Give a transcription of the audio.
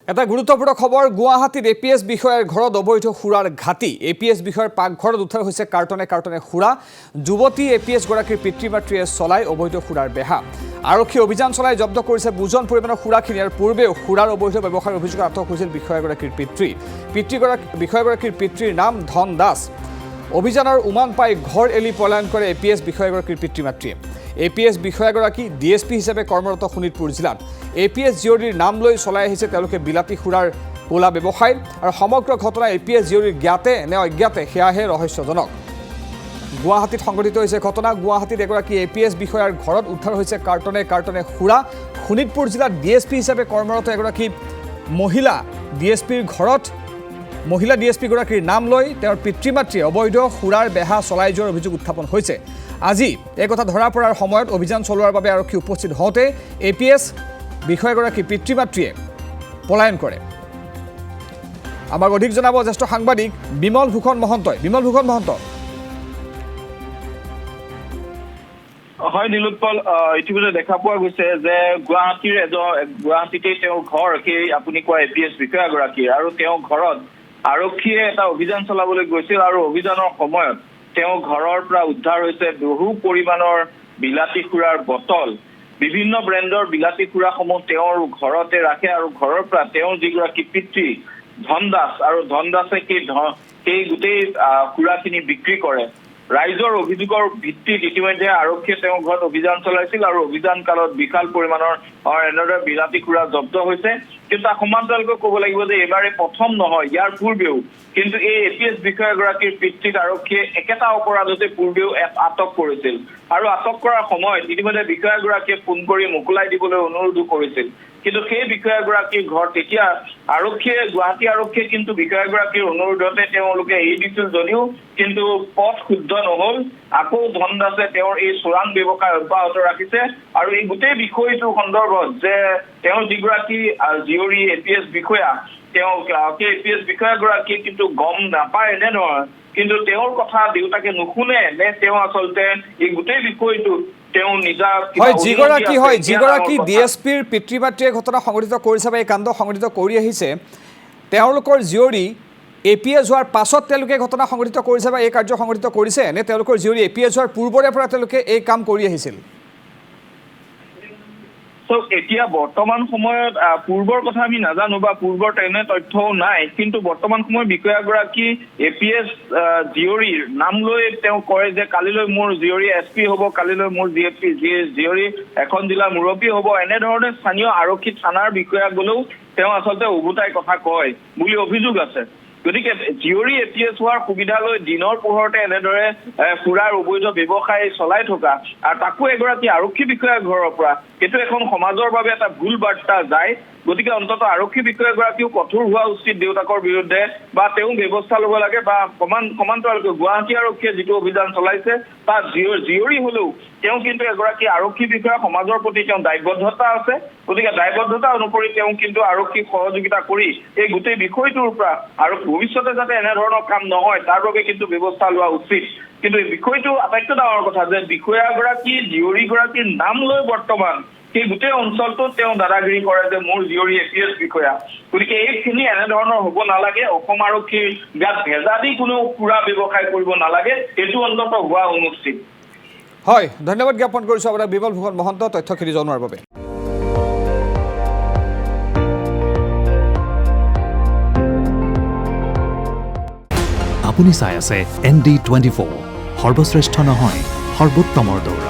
এটা গুৰুত্বপূৰ্ণ খবৰ গুৱাহাটীত এপিএছ বিষয়াৰ ঘৰত অবৈধ সুৰাৰ ঘাটি এপিএছ বিষয়াৰ পাকঘৰত উদ্ধাৰ হৈছে কাৰ্টনে কাৰ্টনে সুৰা যুৱতী এপিএছ গৰাকীৰ পিতৃ-মাতৃয়ে চলাই অবৈধ সুৰাৰ বেহা আৰক্ষী অভিযান চলাই জব্দ কৰিছে বুজন পৰিমাণৰ সুৰাখিনি ইয়াৰ পূৰ্বেও সুৰাৰ অবৈধ ব্যৱসায়ৰ অভিযোগত আটক হৈছিল বিষয়াগৰাকীৰ বিষয়াগৰাকীৰ পিতৃৰ নাম ধন দাস অভিযানৰ উমান পাই ঘৰ এলি পলায়ন কৰে এপিএছ বিষয়াগৰাকীৰ পিতৃ-মাতৃয়ে এপিএছ বিষয়াগৰাকী ডিএছপি হিচাপে কৰ্মৰত শোণিতপুৰ জিলাত এপিএছ জিঅ'ডিৰ নাম লৈ চলাই আহিছে তেওঁলোকে বিলাতী সুৰাৰ কোলা ব্যৱসায় আৰু সমগ্ৰ ঘটনা এপিএছ জিঅ'ডিৰ জ্ঞাতে নে অজ্ঞাতে সেয়াহে ৰহস্যজনক গুৱাহাটীত সংঘটিত হৈছে ঘটনা গুৱাহাটীত এগৰাকী এপিএছ বিষয়াৰ ঘৰত উদ্ধাৰ হৈছে কাৰ্টনে কাৰ্টনে সুৰা শোণিতপুৰ জিলাত ডিএছপি হিচাপে কৰ্মৰত এগৰাকী মহিলা ডিএছপিৰ ঘৰত মহিলা ডিএছপি গৰাকীৰ নাম লৈ তেওঁৰ পিতৃ-মাতৃয়ে অবৈধ সুৰাৰ বেহা চলাই যোৱাৰ অভিযোগ উত্থাপন হৈছে আজি এই কথা ধৰা পৰাৰ সময়ত অভিযান চলোৱাৰ বাবে আৰক্ষী উপস্থিত হওঁতে এপিএছ বিষয়াগৰাকী পিতৃ-মাতৃয়ে পলায়ন কৰে আমাক অধিক জনাব জ্যেষ্ঠ সাংবাদিক বিমল ভূষণ মহন্তই হয় নীলোৎপল ইতিমধ্যে দেখা পোৱা গৈছে যে গুৱাহাটীতে তেওঁৰ ঘৰ সেই আপুনি কোৱা এপিএছ বিষয়াগৰাকী আৰু তেওঁৰ ঘৰত আৰক্ষীয়ে এটা অভিযান চলাবলৈ গৈছিল আৰু অভিযানৰ সময়ত তেওঁ ঘৰৰ পৰা উদ্ধাৰ হৈছে বহু পৰিমাণৰ বিলাতী সুৰাৰ বটল বিভিন্ন ব্ৰেণ্ডৰ বিলাতী সুৰাসমূহ তেওঁৰ ঘৰতে ৰাখে আৰু ঘৰৰ পৰা তেওঁৰ যিগৰাকী পিতৃ ধন দাস আৰু ধন দাসে সেই গোটেই সুৰাখিনি বিক্ৰী কৰে ৰাইজৰ অভিযোগৰ ভিত্তিত ইতিমধ্যে আৰক্ষীয়ে তেওঁৰ ঘৰত অভিযান চলাইছিল আৰু অভিযান কালত বিশাল পৰিমাণৰ এনেদৰে বিলাতী সুৰা জব্দ হৈছে কিন্তু তাৰ সমান্তৰালকৈ ক'ব লাগিব যে এইবাৰে প্ৰথম নহয় ইয়াৰ পূৰ্বেও কিন্তু এই এপিএছ বিষয়াগৰাকীৰ পিতৃক আৰক্ষীয়ে একেটা অপৰাধতে পূৰ্বেও আটক কৰিছিল আৰু আটক কৰাৰ সময়ত ইতিমধ্যে বিষয়াগৰাকীয়ে ফোন কৰি মোকলাই দিবলৈ অনুৰোধ কৰিছিল কিন্তু সেই বিষয়াগৰাকীৰ ঘৰ তেতিয়া গুৱাহাটী আৰক্ষীয়ে কিন্তু বিষয়াগৰাকীৰ অনুৰোধতে তেওঁলোকে এৰি দিছিল যদিও কিন্তু পথ শুদ্ধ নহল আকৌ ধন দাসে তেওঁৰ এই চোৰাং ব্যৱসায় অব্যাহত ৰাখিছে আৰু এই গোটেই বিষয়টোৰ সন্দৰ্ভত যে তেওঁ যিগৰাকী জিঅ'ৰি এপিএছ বিষয়া তেওঁ এপিএছ বিষয়াগৰাকী কিন্তু গম নাপায় নে নহয় কিন্তু তেওঁৰ কথা দেউতাকে নুশুনে নে তেওঁ আচলতে এই গোটেই বিষয়টো তেওঁ নিজা যিগৰাকী ডিএছপিৰ পিতৃ-মাতৃয়ে ঘটনা সংঘটিত কৰিছে বা এই কাণ্ড সংঘটিত কৰি আহিছে তেওঁলোকৰ জিঅ'ৰি এপিএছ হোৱাৰ পাছত তেওঁলোকে ঘটনা সংঘটিত কৰিছে বা এই কাৰ্য সংঘটিত কৰিছে নে তেওঁলোকৰ জিঅ'ৰি এপিএছ হোৱাৰ পূৰ্বৰে পৰা তেওঁলোকে এই কাম কৰি আহিছিল এতিয়া বৰ্তমান সময়ত পূৰ্বৰ কথা আমি নাজানো বা পূৰ্বৰ তেনে তথ্যও নাই কিন্তু বৰ্তমান সময়ত বিষয়াগৰাকী এপিএছ জিঅ'ৰিৰ নাম লৈ তেওঁ কয় যে কালিলৈ মোৰ জিঅ'ৰি এছপি হ'ব কালিলৈ মোৰ জিঅ'ৰি এখন জিলাৰ মুৰব্বী হ'ব এনেধৰণে স্থানীয় আৰক্ষী থানাৰ বিষয়া গ'লেও তেওঁ আচলতে উভতাই কথা কয় বুলি অভিযোগ আছে গতিকে জিঅ'ৰি এপিএছ হোৱাৰ সুবিধা লৈ দিনৰ পোহৰতে এনেদৰে সুৰাৰ অবৈধ ব্যৱসায় চলাই থকা আৰু তাকো এগৰাকী আৰক্ষী বিষয়াৰ ঘৰৰ পৰা এইটো এখন সমাজৰ বাবে এটা ভুল বাৰ্তা যায় গতিকে অন্তত আৰক্ষী বিষয়াগৰাকীও কঠোৰ হোৱা উচিত দেউতাকৰ বিৰুদ্ধে বা তেওঁ ব্যৱস্থা ল'ব লাগে বা সমান্তৰালকৈ গুৱাহাটী আৰক্ষীয়ে যিটো অভিযান চলাইছে তাত জিঅ'ৰি হ'লেও তেওঁ কিন্তু এগৰাকী আৰক্ষী বিষয়া সমাজৰ প্ৰতি তেওঁ দায়বদ্ধতা আছে গতিকে দায়বদ্ধতা অনুসৰি তেওঁ কিন্তু আৰক্ষীক সহযোগিতা কৰি এই গোটেই বিষয়টোৰ পৰা আৰু ভৱিষ্যতে যাতে এনেধৰণৰ কাম নহয় তাৰ বাবে কিন্তু ব্যৱস্থা লোৱা উচিত কিন্তু এই বিষয়টো আটাইতকৈ ডাঙৰ কথা যে বিষয়াগৰাকী জিঅ'ৰিগৰাকীৰ নাম লৈ বৰ্তমান সেই গোটেই অঞ্চলটোত তেওঁ দাদাগিৰি কৰে যে মোৰ জিঅ'ৰি এপিএছ বিষয়া গতিকে এইখিনি এনেধৰণৰ হ'ব নালাগে অসম আৰক্ষীৰ গাত ভেজা দি কোনো সুৰা ব্যৱসায় কৰিব নালাগে এইটো অন্তত হোৱা অনুচিত হয় ধন্যবাদ জ্ঞাপন কৰিছোঁ আপোনাক বিমল ভূষণ মহন্ত তথ্যখিনি জনোৱাৰ বাবে আপুনি চাই আছে ND24 সৰ্বশ্ৰেষ্ঠ নহয় সৰ্বোত্তমৰ দৌৰা